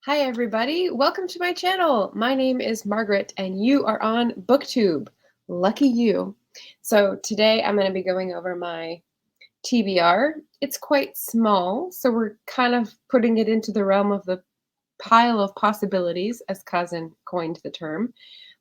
Hi everybody, welcome to my channel. My name is Margaret and you are on BookTube. Lucky you. So today I'm going to be going over my TBR. It's quite small, so we're kind of putting it into the realm of the pile of possibilities, as Cousin coined the term.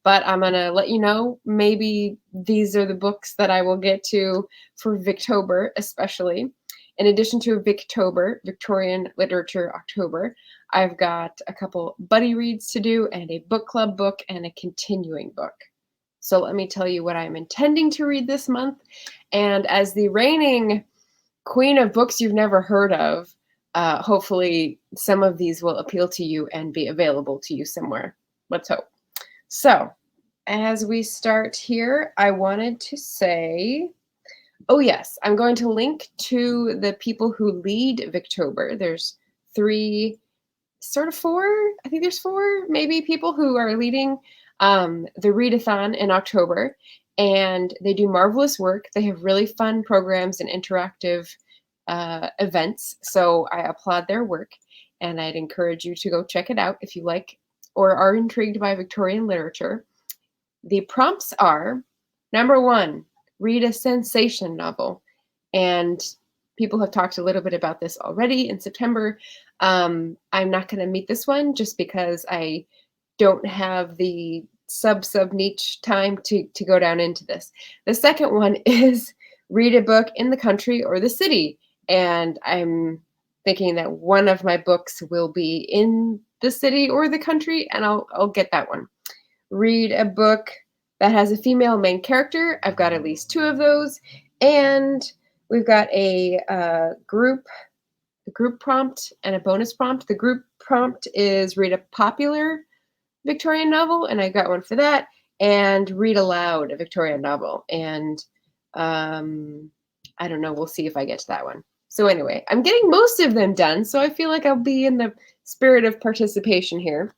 But I'm going to let you know, maybe these are the books that I will get to for Victober, especially. In addition to Victober, Victorian Literature October, I've got a couple buddy reads to do and a book club book and a continuing book. So let me tell you what I'm intending to read this month. And as the reigning queen of books you've never heard of, hopefully some of these will appeal to you and be available to you somewhere. Let's hope. So as we start here, I wanted to say, oh yes, I'm going to link to the people who lead Victober. There's four, I think there's four maybe people who are leading the readathon in October, and they do marvelous work. They have really fun programs and interactive events, so I applaud their work, and I'd encourage you to go check it out if you like or are intrigued by Victorian literature. The prompts are, number one, read a sensation novel. And people have talked a little bit about this already in September. I'm not going to meet this one just because I don't have the sub niche time to go down into this. The second one is read a book in the country or the city. And I'm thinking that one of my books will be in the city or the country, and I'll get that one. Read a book that has a female main character. I've got at least two of those. And we've got a group prompt and a bonus prompt. The group prompt is read a popular Victorian novel, and I got one for that. And read aloud a Victorian novel. And I don't know, we'll see if I get to that one. So anyway, I'm getting most of them done, so I feel like I'll be in the spirit of participation here.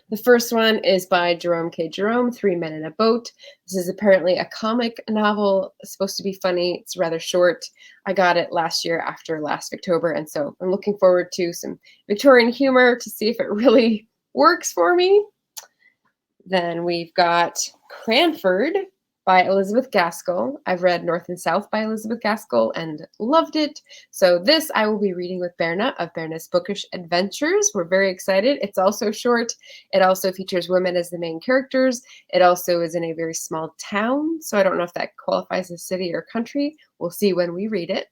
The first one is by Jerome K. Jerome, 3 Men in a Boat. This is apparently a comic novel. It's supposed to be funny. It's rather short. I got it last year after last Victober, and so I'm looking forward to some Victorian humor to see if it really works for me. Then we've got Cranford by Elizabeth Gaskell. I've read North and South by Elizabeth Gaskell and loved it. So this I will be reading with Berna of Berna's Bookish Adventures. We're very excited. It's also short. It also features women as the main characters. It also is in a very small town, so I don't know if that qualifies as city or country. We'll see when we read it.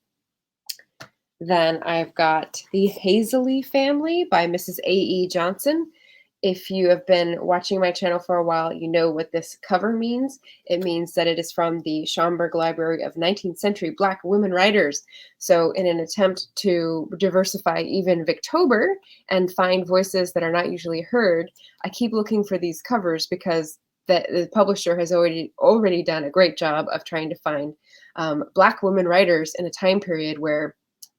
Then I've got The Hazley Family by Mrs. A.E. Johnson. If you have been watching my channel for a while, you know what this cover means. It means that it is from the Schomburg Library of 19th Century Black Women Writers. So in an attempt to diversify even Victober and find voices that are not usually heard, I keep looking for these covers because the publisher has already done a great job of trying to find Black women writers in a time period where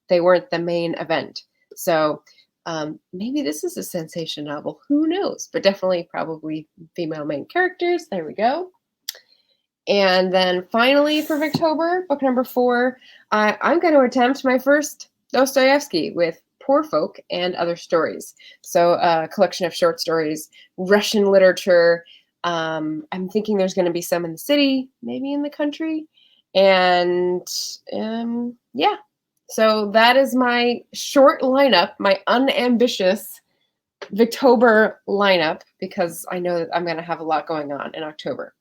they weren't the main event. So maybe this is a sensation novel. Who knows? But definitely probably female main characters. There we go. And then finally for Victober, book number 4, I'm going to attempt my first Dostoevsky with Poor Folk and Other Stories. So a collection of short stories, Russian literature. I'm thinking there's going to be some in the city, maybe in the country. And yeah. So that is my short lineup, my unambitious Victober lineup, because I know that I'm going to have a lot going on in October.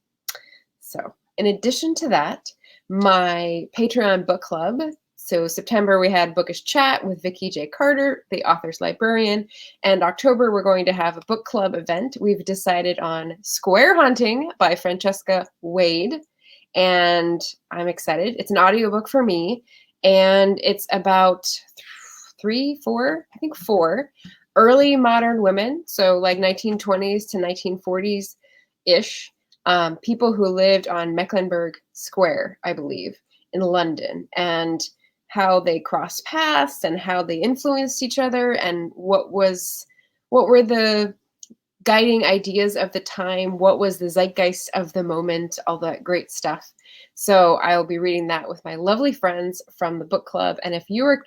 So in addition to that, my Patreon book club. So September we had Bookish Chat with Vicky J. Carter, the author's librarian. And October we're going to have a book club event. We've decided on Square Hunting by Francesca Wade. And I'm excited. It's an audiobook for me. And it's about 4 early modern women, so like 1920s to 1940s-ish, people who lived on Mecklenburgh Square, I believe, in London, and how they crossed paths and how they influenced each other and what were the guiding ideas of the time, what was the zeitgeist of the moment, all that great stuff. So I'll be reading that with my lovely friends from the book club. And if you are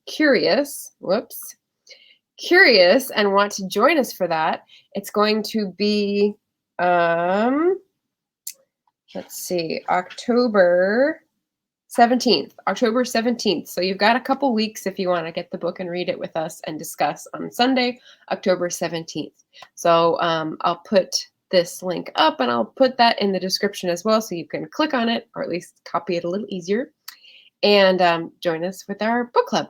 curious, curious and want to join us for that, it's going to be, let's see, October 17th. October 17th. So you've got a couple weeks if you want to get the book and read it with us and discuss on Sunday, October 17th. So I'll put this link up and I'll put that in the description as well so you can click on it or at least copy it a little easier and join us with our book club.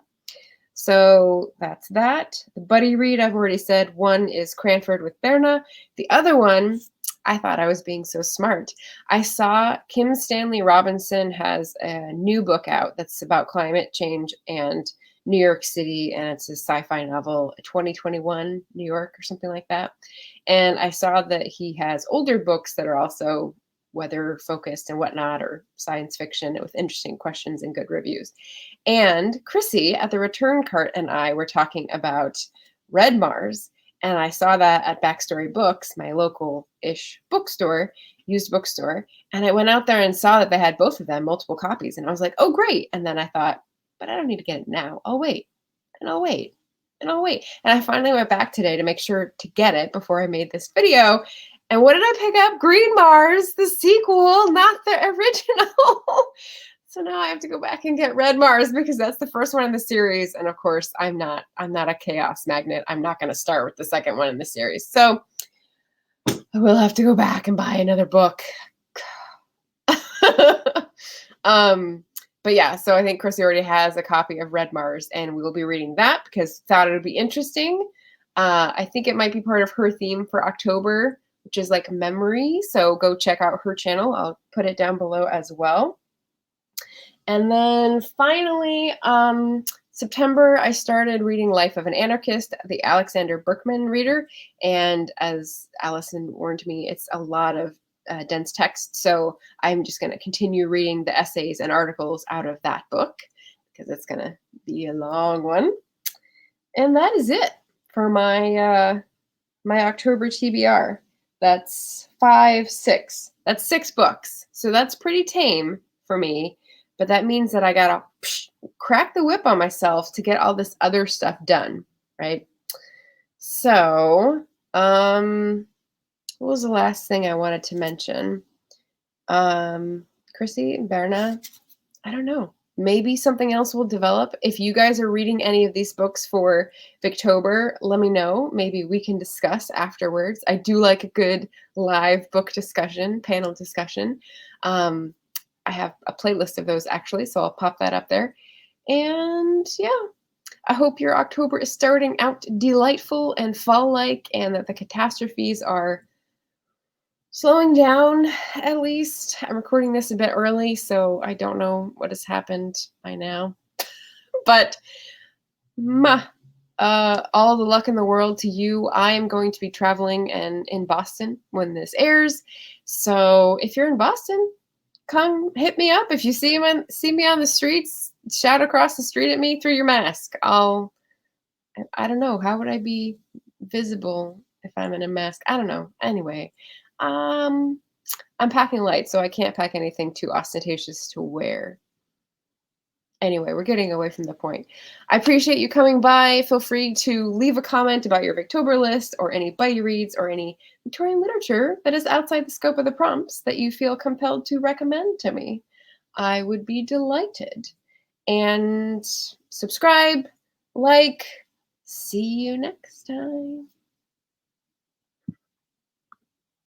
So that's that. The buddy read, I've already said, one is Cranford with Berna. The other one, I thought I was being so smart. I saw Kim Stanley Robinson has a new book out that's about climate change and New York City, and it's a sci-fi novel, 2021 New York or something like that. And I saw that he has older books that are also weather focused and whatnot, or science fiction with interesting questions and good reviews. And Chrissy at the return cart and I were talking about Red Mars, and I saw that at Backstory Books, my local-ish bookstore, used bookstore, and I went out there and saw that they had both of them, multiple copies, and I was like, oh, great. And then I thought, but I don't need to get it now. I'll wait, and I'll wait, and I'll wait. And I finally went back today to make sure to get it before I made this video. And what did I pick up? Green Mars, the sequel, not the original. So now I have to go back and get Red Mars because that's the first one in the series. And of course, I'm not a chaos magnet. I'm not going to start with the second one in the series. So I will have to go back and buy another book. But yeah, so I think Chrissy already has a copy of Red Mars and we will be reading that because thought it would be interesting. I think it might be part of her theme for October, which is like memory. So go check out her channel. I'll put it down below as well. And then finally, September, I started reading Life of an Anarchist, the Alexander Berkman reader. And as Allison warned me, it's a lot of dense text. So I'm just going to continue reading the essays and articles out of that book because it's going to be a long one. And that is it for my my October TBR. That's 6. That's 6 books. So that's pretty tame for me. But that means that I gotta crack the whip on myself to get all this other stuff done, right? So, what was the last thing I wanted to mention? Chrissy, Berna, I don't know. Maybe something else will develop. If you guys are reading any of these books for Victober, let me know. Maybe we can discuss afterwards. I do like a good live book discussion, panel discussion. I have a playlist of those actually, so I'll pop that up there. And yeah, I hope your October is starting out delightful and fall-like and that the catastrophes are slowing down at least. I'm recording this a bit early, so I don't know what has happened by now. But all the luck in the world to you. I am going to be traveling and in Boston when this airs. So if you're in Boston, come hit me up. If you see me on the streets, shout across the street at me through your mask. I don't know. How would I be visible if I'm in a mask? I don't know. Anyway, I'm packing light, so I can't pack anything too ostentatious to wear. Anyway, we're getting away from the point. I appreciate you coming by. Feel free to leave a comment about your Victober list or any buddy reads or any Victorian literature that is outside the scope of the prompts that you feel compelled to recommend to me. I would be delighted. And subscribe, like. See you next time.